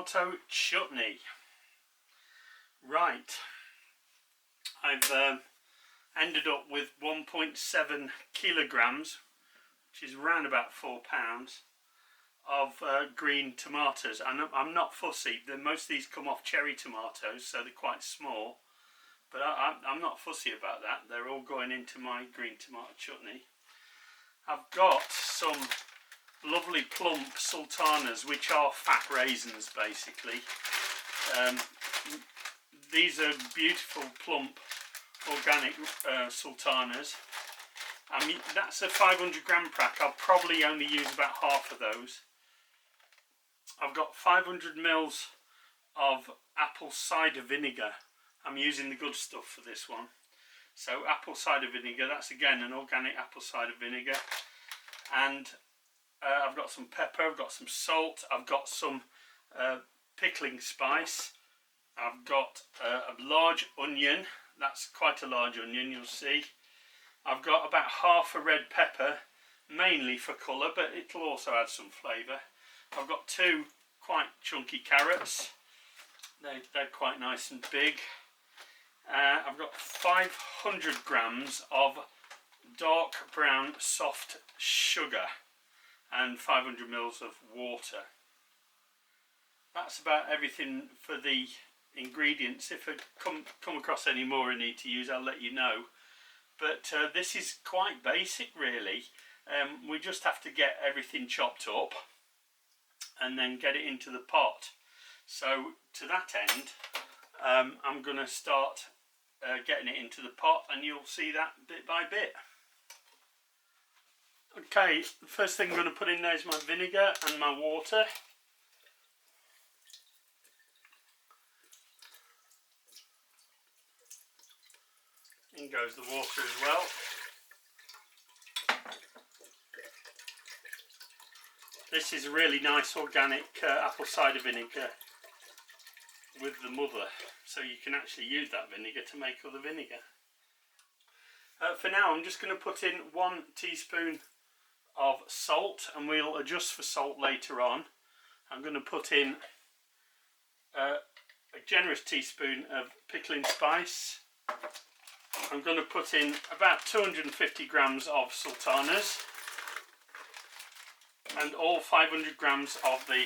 tomato chutney. Right, I've ended up with 1.7 kilograms, which is around about 4 pounds, of green tomatoes. And I'm not fussy. Most of these come off cherry tomatoes, so they're quite small. But I'm not fussy about that. They're all going into my green tomato chutney. I've got some lovely plump sultanas, which are fat raisins basically. These are beautiful plump organic sultanas. I mean, that's a 500 gram pack. I'll probably only use about half of those. I've got 500 mils of apple cider vinegar. I'm using the good stuff for this one. So apple cider vinegar, that's again an organic apple cider vinegar. And I've got some pepper, I've got some salt, I've got some pickling spice. I've got a large onion, that's quite a large onion, you'll see. I've got about half a red pepper, mainly for colour, but it'll also add some flavour. I've got 2 quite chunky carrots, they're quite nice and big. I've got 500 grams of dark brown soft sugar and 500 mils of water. That's about everything for the ingredients. If I come across any more I need to use, I'll let you know. But this is quite basic really. We just have to get everything chopped up and then get it into the pot. So to that end, I'm going to start getting it into the pot, and you'll see that bit by bit. Okay, the first thing I'm going to put in there is my vinegar and my water. In goes the water as well. This is really nice organic apple cider vinegar with the mother, so you can actually use that vinegar to make other vinegar. For now I'm just going to put in 1 teaspoon of salt, and we'll adjust for salt later on. I'm going to put in a generous teaspoon of pickling spice. I'm going to put in about 250 grams of sultanas and all 500 grams of the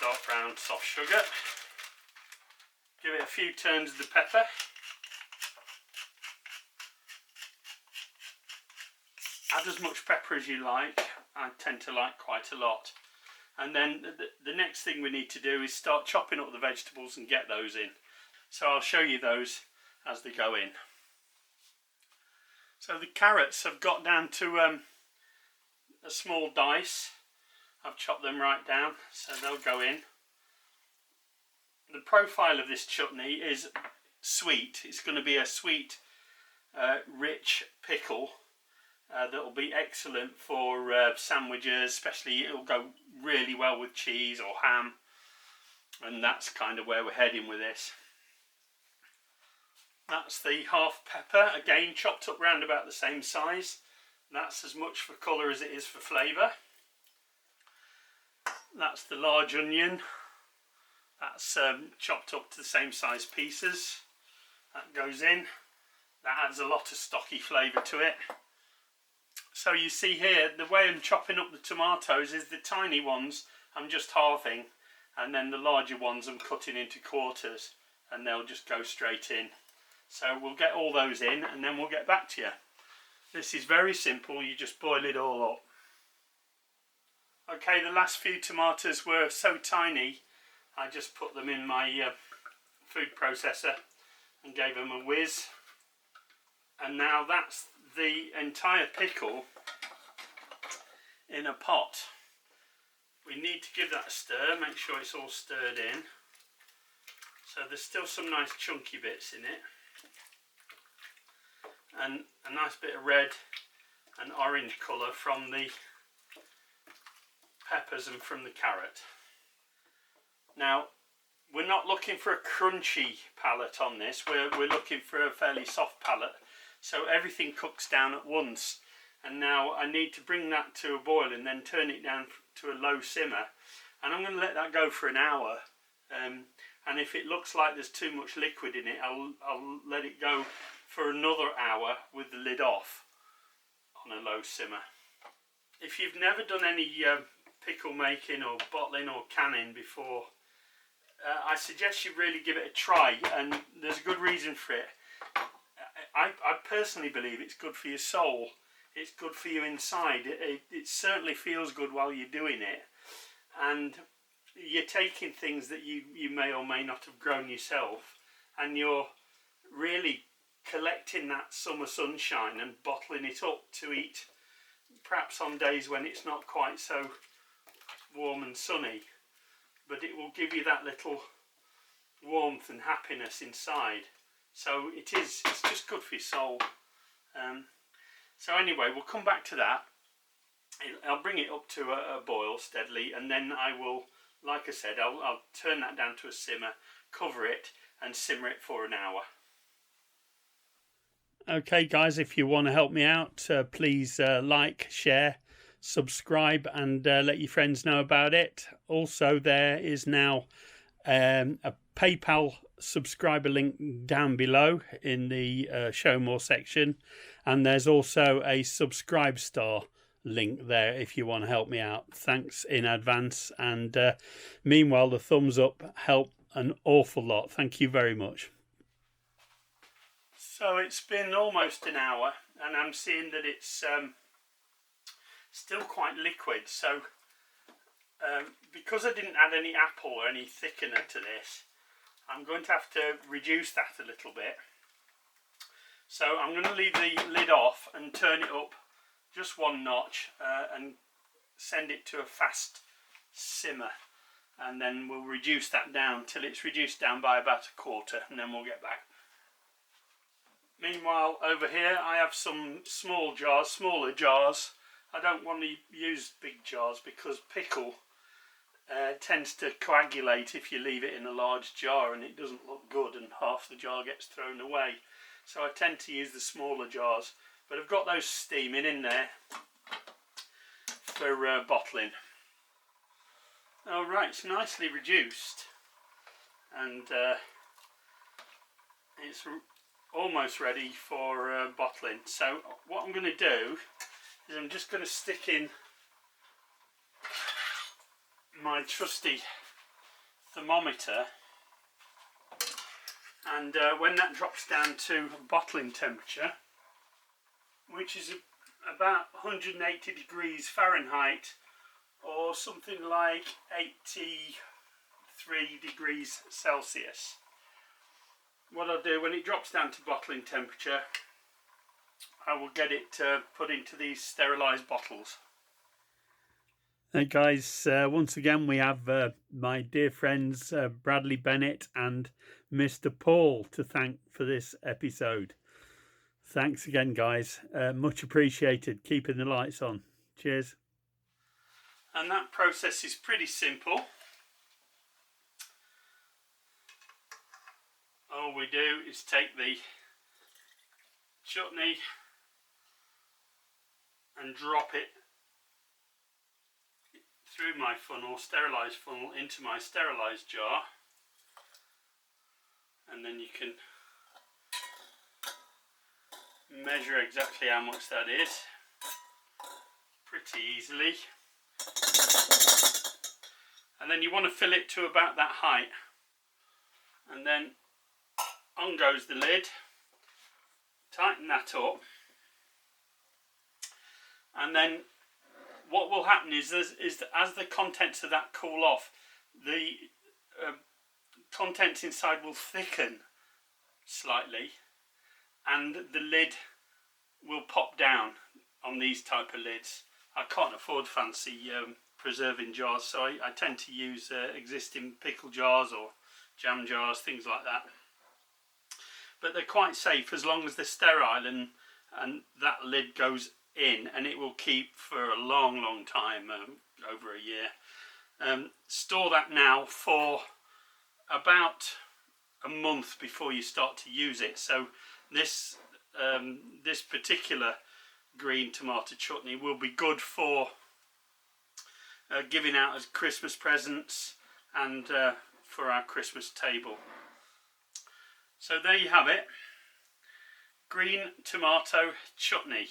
dark brown soft sugar. Give it a few turns of the pepper. Add as much pepper as you like. I tend to like quite a lot. And then the next thing we need to do is start chopping up the vegetables and get those in. So I'll show you those as they go in. So the carrots I've got down to a small dice. I've chopped them right down, so they'll go in. The profile of this chutney is sweet. It's going to be a sweet, rich pickle that will be excellent for sandwiches, especially it'll go really well with cheese or ham, and that's kind of where we're heading with this. That's the half pepper, again chopped up round about the same size. That's as much for colour as it is for flavour. That's the large onion. That's chopped up to the same size pieces. That goes in. That adds a lot of stocky flavour to it. So you see here, the way I'm chopping up the tomatoes is the tiny ones I'm just halving, and then the larger ones I'm cutting into quarters, and they'll just go straight in. So we'll get all those in and then we'll get back to you. This is very simple, you just boil it all up. Okay, the last few tomatoes were so tiny, I just put them in my food processor and gave them a whiz. And now that's the entire pickle in a pot. We need to give that a stir, make sure it's all stirred in. So there's still some nice chunky bits in it. And a nice bit of red and orange colour from the peppers and from the carrot. Now, we're not looking for a crunchy palate on this, we're looking for a fairly soft palate, so everything cooks down at once. And now I need to bring that to a boil and then turn it down to a low simmer, and I'm going to let that go for an hour. And if it looks like there's too much liquid in it, I'll let it go for another hour with the lid off on a low simmer. If you've never done any pickle making or bottling or canning before, I suggest you really give it a try, and there's a good reason for it. I personally believe it's good for your soul. It's good for you inside. It certainly feels good while you're doing it, and you're taking things that you may or may not have grown yourself, and you're really collecting that summer sunshine and bottling it up to eat, perhaps on days when it's not quite so warm and sunny, but it will give you that little warmth and happiness inside. So it's just good for your soul. So anyway, we'll come back to that. I'll bring it up to a boil steadily, and then I will, like I said, I'll turn that down to a simmer, cover it, and simmer it for an hour. Okay guys, if you want to help me out, please like, share, subscribe, and let your friends know about it. Also, there is now a PayPal subscriber link down below in the show more section, and there's also a subscribe star link there if you want to help me out. Thanks in advance, and meanwhile the thumbs up help an awful lot. Thank you very much. So it's been almost an hour, and I'm seeing that it's still quite liquid. So because I didn't add any apple or any thickener to this, I'm going to have to reduce that a little bit. So I'm going to leave the lid off and turn it up just one notch and send it to a fast simmer, and then we'll reduce that down till it's reduced down by about a quarter, and then we'll get back. Meanwhile, over here I have some smaller jars. I don't want to use big jars because pickle tends to coagulate if you leave it in a large jar, and it doesn't look good, and half the jar gets thrown away. So I tend to use the smaller jars, but I've got those steaming in there for bottling. Alright, it's nicely reduced, and it's almost ready for bottling. So what I'm going to do is I'm just going to stick in my trusty thermometer, and when that drops down to bottling temperature, which is about 180 degrees Fahrenheit or something like 83 degrees Celsius, what I'll do when it drops down to bottling temperature, I will get it put into these sterilised bottles. Hey guys, once again we have my dear friends Bradley Bennett and Mr. Paul to thank for this episode. Thanks again guys, much appreciated, keeping the lights on. Cheers. And that process is pretty simple. All we do is take the chutney and drop it through my funnel, sterilised funnel, into my sterilised jar, and then you can measure exactly how much that is pretty easily, and then you want to fill it to about that height, and then on goes the lid, tighten that up, and then what will happen is that as the contents of that cool off, the contents inside will thicken slightly, and the lid will pop down on these type of lids. I can't afford fancy preserving jars, so I tend to use existing pickle jars or jam jars, things like that. But they're quite safe as long as they're sterile, and that lid goes in, and it will keep for a long time, over a year. Store that now for about a month before you start to use it. So this particular green tomato chutney will be good for giving out as Christmas presents and for our Christmas table. So there you have it, green tomato chutney.